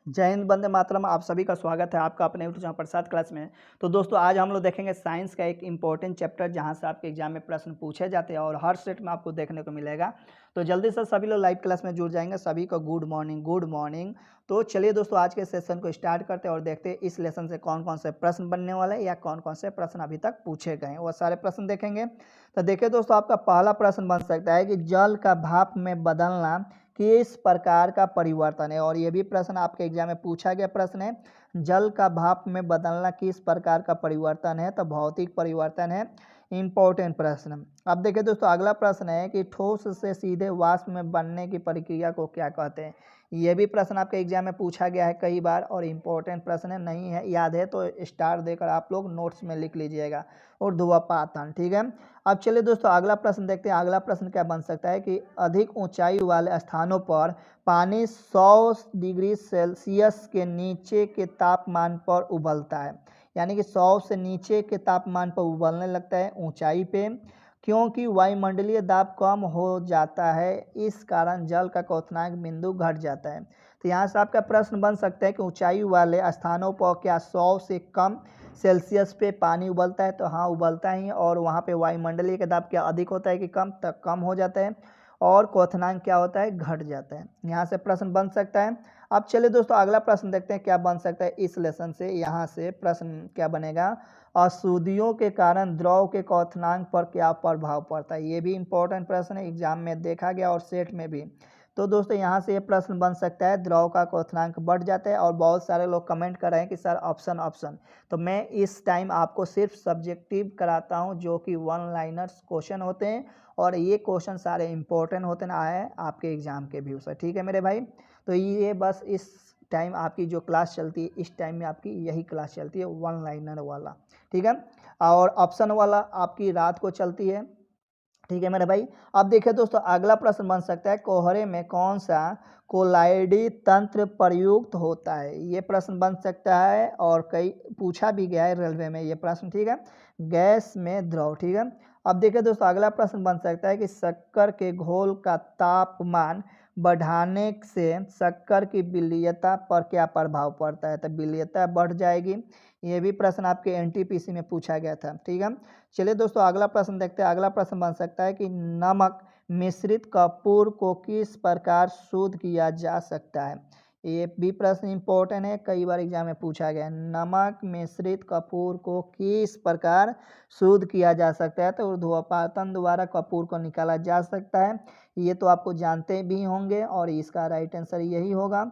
जय हिंद, वंदे मातरम। आप सभी का स्वागत है आपका अपने यूट्यूब चैनल प्रसाद क्लास में। तो दोस्तों आज हम लोग देखेंगे साइंस का एक इंपॉर्टेंट चैप्टर जहां से आपके एग्जाम में प्रश्न पूछे जाते हैं और हर सेट में आपको देखने को मिलेगा। तो जल्दी से सभी लोग लाइव क्लास में जुड़ जाएंगे। सभी को गुड मॉर्निंग, गुड मॉर्निंग। तो चलिए दोस्तों आज के सेशन को स्टार्ट करते हैं और देखते हैं इस लेसन से कौन कौन से प्रश्न बनने वाले हैं या कौन कौन से प्रश्न अभी तक पूछे गए हैं, वो सारे प्रश्न देखेंगे। तो देखिए दोस्तों, आपका पहला प्रश्न बन सकता है कि जल का भाप में बदलना किस प्रकार का परिवर्तन है। और ये भी प्रश्न आपके एग्जाम में पूछा गया प्रश्न है, जल का भाप में बदलना किस प्रकार का परिवर्तन है। तो भौतिक परिवर्तन है, इंपॉर्टेंट प्रश्न। अब देखिए दोस्तों, अगला प्रश्न है कि ठोस से सीधे वाष्प में बनने की प्रक्रिया को क्या कहते हैं। ये भी प्रश्न आपके एग्जाम में पूछा गया है कई बार और इम्पोर्टेंट प्रश्न है। नहीं है याद है तो स्टार देकर आप लोग नोट्स में लिख लीजिएगा। ऊर्ध्वपातन, ठीक है। अब चलिए दोस्तों अगला प्रश्न देखते हैं। अगला प्रश्न क्या बन सकता है कि अधिक ऊंचाई वाले स्थानों पर पानी 100 डिग्री सेल्सियस के नीचे के तापमान पर उबलता है, यानी कि 100 से नीचे के तापमान पर उबलने लगता है ऊंचाई पे, क्योंकि वायुमंडलीय दाब कम हो जाता है। इस कारण जल का क्वथनांक बिंदु घट जाता है। तो यहाँ से आपका प्रश्न बन सकता है कि ऊंचाई वाले स्थानों पर क्या 100 से कम सेल्सियस पे पानी उबलता है। तो हाँ, उबलता ही। और वहाँ पे वायुमंडलीय का दाब क्या अधिक होता है कि कम, तक कम हो जाता है। और क्वथनांक क्या होता है, घट जाता है। यहाँ से प्रश्न बन सकता है। अब चलिए दोस्तों अगला प्रश्न देखते हैं क्या बन सकता है इस लेसन से। यहाँ से प्रश्न क्या बनेगा, अशुद्धियों के कारण द्रव के क्वथनांक पर क्या प्रभाव पड़ता है। ये भी इंपॉर्टेंट प्रश्न है, एग्जाम में देखा गया और सेट में भी। तो दोस्तों यहाँ से ये प्रश्न बन सकता है, द्रव का क्वथनांक बढ़ जाता है। और बहुत सारे लोग कमेंट कर रहे हैं कि सर ऑप्शन ऑप्शन, तो मैं इस टाइम आपको सिर्फ सब्जेक्टिव कराता हूँ जो कि वन लाइनर्स क्वेश्चन होते हैं और ये क्वेश्चन सारे इंपॉर्टेंट होते ना आए आपके एग्जाम के व्यू से, ठीक है मेरे भाई। तो ये बस इस टाइम आपकी जो क्लास चलती है, इस टाइम में आपकी यही क्लास चलती है, वन लाइनर वाला, ठीक है। और ऑप्शन वाला आपकी रात को चलती है, ठीक है मेरे भाई। अब देखिए दोस्तों अगला प्रश्न बन सकता है, कोहरे में कौन सा कोलाइडी तंत्र प्रयुक्त होता है। ये प्रश्न बन सकता है और कई पूछा भी गया है रेलवे में ये प्रश्न, ठीक है। गैस में द्रव, ठीक है। अब देखिए दोस्तों अगला प्रश्न बन सकता है कि शक्कर के घोल का तापमान बढ़ाने से शक्कर की विलीयता पर क्या प्रभाव पड़ता है। तो विलीयता बढ़ जाएगी। ये भी प्रश्न आपके एनटीपीसी में पूछा गया था, ठीक है। चलिए दोस्तों अगला प्रश्न देखते हैं। अगला प्रश्न बन सकता है कि नमक मिश्रित कपूर को किस प्रकार शुद्ध किया जा सकता है। ये भी प्रश्न इंपॉर्टेंट है, कई बार एग्जाम में पूछा गया है। नमक मिश्रित कपूर को किस प्रकार शुद्ध किया जा सकता है। तो ऊर्ध्वपातन द्वारा कपूर को निकाला जा सकता है। ये तो आपको जानते भी होंगे और इसका राइट आंसर यही होगा,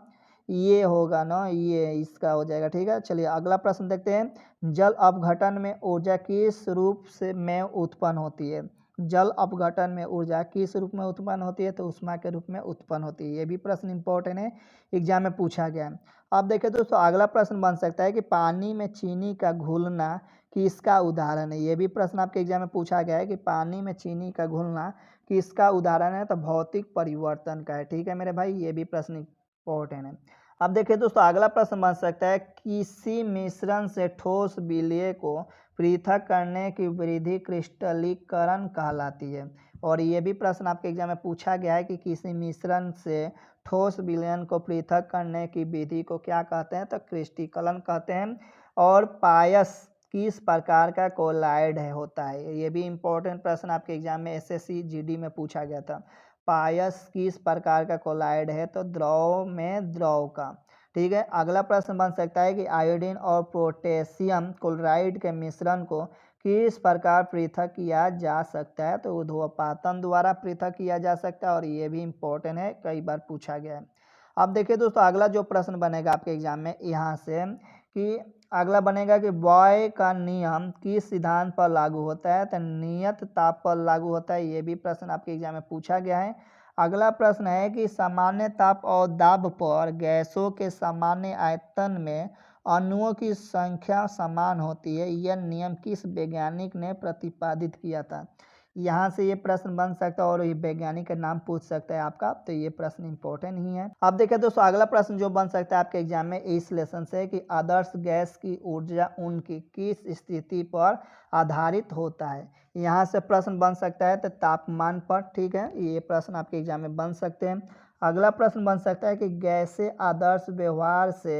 ये होगा ना, ये इसका हो जाएगा, ठीक है। चलिए अगला प्रश्न देखते हैं। जल अपघटन में ऊर्जा किस रूप से में उत्पन्न होती है। जल अपघटन में ऊर्जा किस रूप में उत्पन्न होती है। तो ऊष्मा के रूप में उत्पन्न होती है। ये भी प्रश्न इंपॉर्टेंट है, एग्जाम में पूछा गया है। अब देखिए दोस्तों अगला प्रश्न बन सकता है कि पानी में चीनी का घुलना किसका उदाहरण है। ये भी प्रश्न आपके एग्जाम में पूछा गया है कि पानी में चीनी का घुलना किसका उदाहरण है। तो भौतिक परिवर्तन का है, ठीक है मेरे भाई। ये भी प्रश्न इंपॉर्टेंट है। अब देखिए दोस्तों अगला प्रश्न बन सकता है, किसी मिश्रण से ठोस विलय को पृथक करने की विधि क्रिस्टलीकरण कहलाती है। और ये भी प्रश्न आपके एग्जाम में पूछा गया है कि किसी मिश्रण से ठोस विलयन को पृथक करने की विधि को क्या कहते हैं। तो क्रिस्टलीकरण कहते हैं। और पायस किस प्रकार का कोलाइड है होता है। ये भी इंपॉर्टेंट प्रश्न आपके एग्जाम में एसएससी जीडी में पूछा गया था। पायस किस प्रकार का कोलाइड है। तो द्रव में द्रव का, ठीक है। अगला प्रश्न बन सकता है कि आयोडीन और पोटेशियम क्लोराइड के मिश्रण को किस प्रकार पृथक किया जा सकता है। तो ऊर्ध्वपातन द्वारा पृथक किया जा सकता है और ये भी इंपॉर्टेंट है, कई बार पूछा गया है। अब देखिए दोस्तों अगला जो प्रश्न बनेगा आपके एग्जाम में यहाँ से कि अगला बनेगा कि बॉय का नियम किस सिद्धांत पर लागू होता है। तो नियत ताप पर लागू होता है। ये भी प्रश्न आपके एग्जाम में पूछा गया है। अगला प्रश्न है कि सामान्य ताप और दाब पर गैसों के सामान्य आयतन में अणुओं की संख्या समान होती है। यह नियम किस वैज्ञानिक ने प्रतिपादित किया था। यहाँ से ये प्रश्न बन सकता है और ये वैज्ञानिक का नाम पूछ सकता है आपका। तो ये प्रश्न इंपॉर्टेंट ही है। अब देखिए दोस्तों अगला प्रश्न जो बन सकता है आपके एग्जाम में इस लेसन से कि आदर्श गैस की ऊर्जा उनकी किस स्थिति पर आधारित होता है। यहाँ से प्रश्न बन सकता है तो तापमान पर, ठीक है। ये प्रश्न आपके एग्जाम में बन सकते हैं। अगला प्रश्न बन सकता है कि गैसें आदर्श व्यवहार से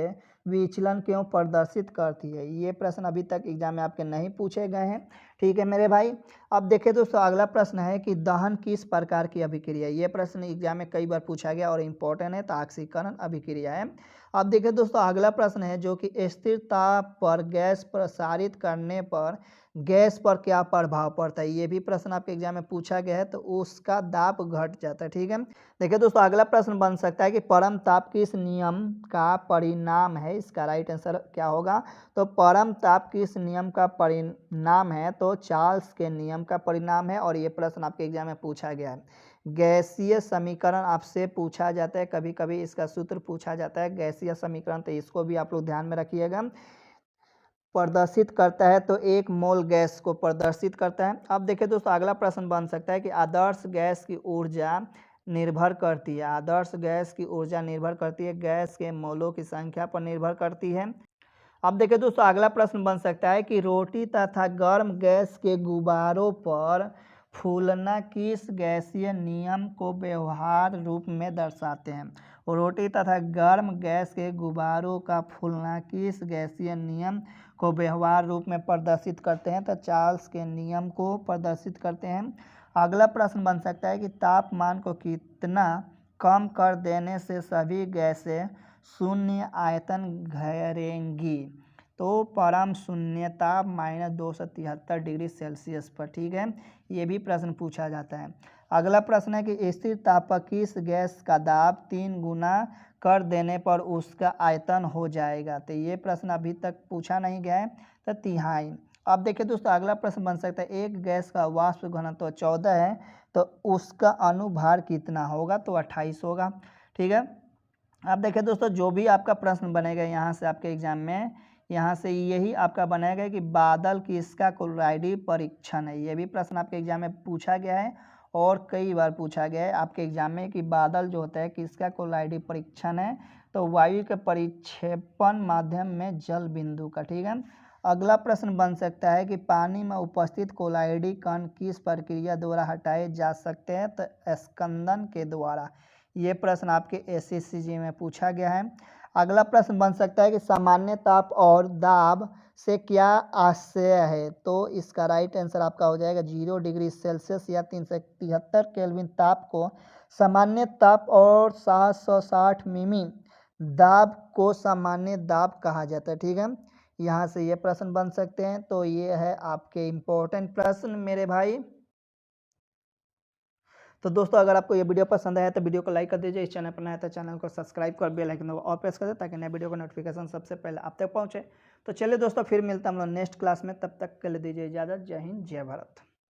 विचलन क्यों प्रदर्शित करती है। ये प्रश्न अभी तक एग्जाम में आपके नहीं पूछे गए हैं। ठीक है मेरे भाई। अब देखिए दोस्तों, अगला प्रश्न है कि दहन किस प्रकार की अभिक्रिया है। ये प्रश्न एग्जाम में कई बार पूछा गया और इम्पोर्टेंट है, तो ऑक्सीकरण अभिक्रिया है। अब देखिए दोस्तों, अगला प्रश्न है जो कि स्थिर ताप पर गैस प्रसारित करने पर गैस पर क्या प्रभाव पड़ता है। ये भी प्रश्न आपके एग्जाम में पूछा गया है, तो उसका दाब घट जाता है। ठीक है, देखिए दोस्तों, अगला प्रश्न बन सकता है कि परम ताप किस नियम का परिणाम है। इसका राइट आंसर क्या होगा, तो परम ताप किस नियम का परिणाम है, तो चार्ल्स के नियम का परिणाम है। और ये प्रश्न आपके एग्जाम में पूछा गया है। गैसीय समीकरण आपसे पूछा जाता है, कभी कभी इसका सूत्र पूछा जाता है गैसीय समीकरण, तो इसको भी आप लोग ध्यान में रखिएगा। प्रदर्शित करता है, तो 1 मोल गैस को प्रदर्शित करता है। अब देखिए दोस्तों, अगला प्रश्न बन सकता है कि आदर्श गैस की ऊर्जा निर्भर करती है। आदर्श गैस की ऊर्जा निर्भर करती है गैस के मोलों की संख्या पर निर्भर करती है। अब देखिए दोस्तों, अगला प्रश्न बन सकता है कि रोटी तथा गर्म गैस के गुब्बारों पर फूलना किस गैसीय नियम को व्यवहार रूप में दर्शाते हैं। रोटी तथा गर्म गैस के गुब्बारों का फूलना किस गैसीय नियम को व्यवहार रूप में प्रदर्शित करते हैं, तो चार्ल्स के नियम को प्रदर्शित करते हैं। अगला प्रश्न बन सकता है कि तापमान को कितना कम कर देने से सभी गैसें शून्य आयतन घेरेंगी, तो परम शून्य ताप -273 डिग्री सेल्सियस पर। ठीक है, ये भी प्रश्न पूछा जाता है। अगला प्रश्न है कि स्थिर ताप पर किस गैस का दाब 3 गुना कर देने पर उसका आयतन हो जाएगा, तो ये प्रश्न अभी तक पूछा नहीं गया है, तो तिहाई। अब देखिए दोस्तों, अगला प्रश्न बन सकता है एक गैस का वाष्प घनत्व 14 है, तो उसका अनुभार कितना होगा, तो 28 होगा। ठीक है, अब देखिए दोस्तों, जो भी आपका प्रश्न बनेगा यहाँ से आपके एग्जाम में, यहाँ से यही आपका बनेगा कि बादल किसका कोलराइडी परीक्षण है। ये भी प्रश्न आपके एग्जाम में पूछा गया है और कई बार पूछा गया है आपके एग्जाम में कि बादल जो होता है किसका कोलराइडी परीक्षण है, तो वायु के परिक्षेपण माध्यम में जल बिंदु का। ठीक है, अगला प्रश्न बन सकता है कि पानी में उपस्थित कोलराइडी कण किस प्रक्रिया द्वारा हटाए जा सकते हैं, तो स्कंदन के द्वारा। ये प्रश्न आपके SSCG में पूछा गया है। अगला प्रश्न बन सकता है कि सामान्य ताप और दाब से क्या आशय है, तो इसका राइट आंसर आपका हो जाएगा 0 डिग्री सेल्सियस या 373 केल्विन ताप को सामान्य ताप और 760 मिमी दाब को सामान्य दाब कहा जाता है। ठीक है, यहाँ से ये प्रश्न बन सकते हैं। तो ये है आपके इम्पोर्टेंट प्रश्न मेरे भाई। तो दोस्तों, अगर आपको ये वीडियो पसंद आया तो वीडियो को लाइक कर दीजिए। इस चैनल पर नया है तो चैनल को सब्सक्राइब कर बेल आइकन और प्रेस कर दे ताकि नए वीडियो का नोटिफिकेशन सबसे पहले आप तक पहुंचे। तो चलिए दोस्तों, फिर मिलता हम लोग नेक्स्ट क्लास में, तब तक के लिए दीजिए इजाज़त। जय हिंद, जय भारत।